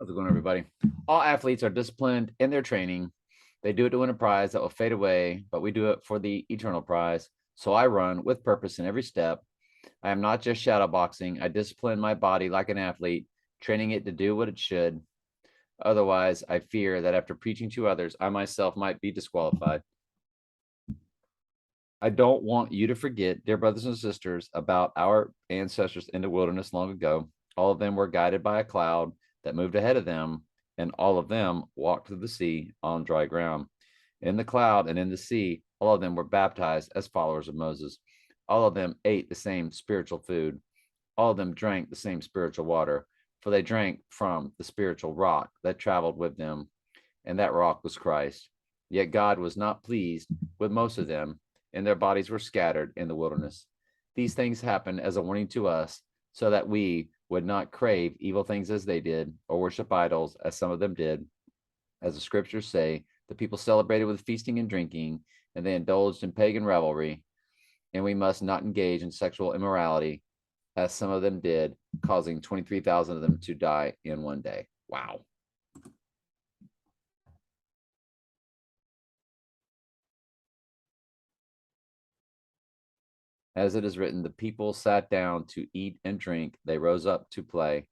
How's it going, everybody? All athletes are disciplined in their training. They do it to win a prize that will fade away, but we do it for the eternal prize. So I run with purpose in every step. I am not just shadow boxing. I discipline my body like an athlete, training it to do what it should. Otherwise, I fear that after preaching to others, I myself might be disqualified. I don't want you to forget, dear brothers and sisters, about our ancestors in the wilderness long ago. All of them were guided by a cloud that moved ahead of them, and all of them walked through the sea on dry ground. In the cloud and in the sea, all of them were baptized as followers of Moses. All of them ate the same spiritual food. All of them drank the same spiritual water, for they drank from the spiritual rock that traveled with them, and that rock was Christ. Yet God was not pleased with most of them, and their bodies were scattered in the wilderness. These things happened as a warning to us, so that we would not crave evil things as they did, or worship idols as some of them did. As the scriptures say, the people celebrated with feasting and drinking, and they indulged in pagan revelry, and we must not engage in sexual immorality as some of them did, causing 23,000 of them to die in one day. Wow. As it is written, the people sat down to eat and drink, they rose up to play.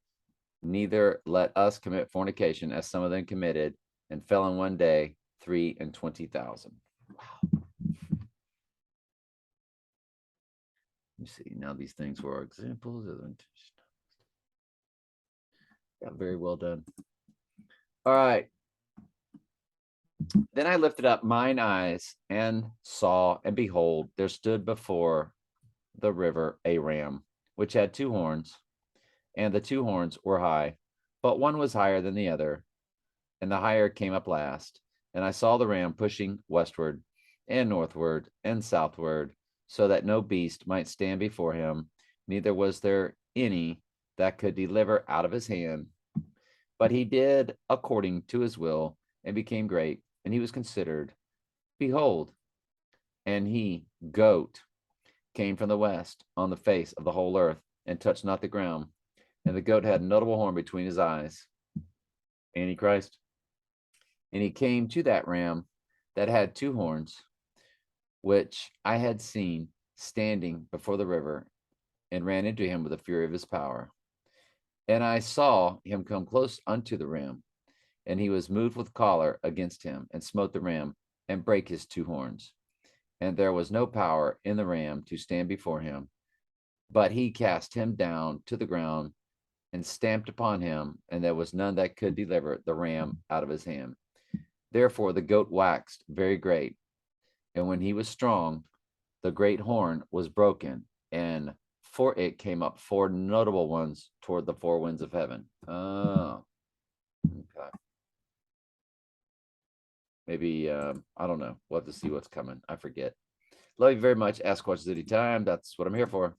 Neither let us commit fornication, as some of them committed, and fell in one day 23,000. Wow. You see, now these things were examples of yeah, very well done. All right. Then I lifted up mine eyes and saw, and behold, there stood before the river a ram, which had two horns, and the two horns were high, but one was higher than the other, and the higher came up last. And I saw the ram pushing westward and northward and southward, so that no beast might stand before him, neither was there any that could deliver out of his hand. But he did according to his will, and became great, and he was considered. Behold, and he, goat, came from the west on the face of the whole earth, and touched not the ground. And the goat had a notable horn between his eyes. Antichrist. And he came to that ram that had two horns, which I had seen standing before the river, and ran into him with the fury of his power. And I saw him come close unto the ram, and he was moved with choler against him, and smote the ram, and brake his two horns. And there was no power in the ram to stand before him, but he cast him down to the ground, and stamped upon him, and there was none that could deliver the ram out of his hand. Therefore the goat waxed very great, and when he was strong, the great horn was broken, and for it came up four notable ones toward the four winds of heaven. Oh, okay. Maybe I don't know. We'll have to see what's coming. I forget. Love you very much. Ask questions anytime. That's what I'm here for.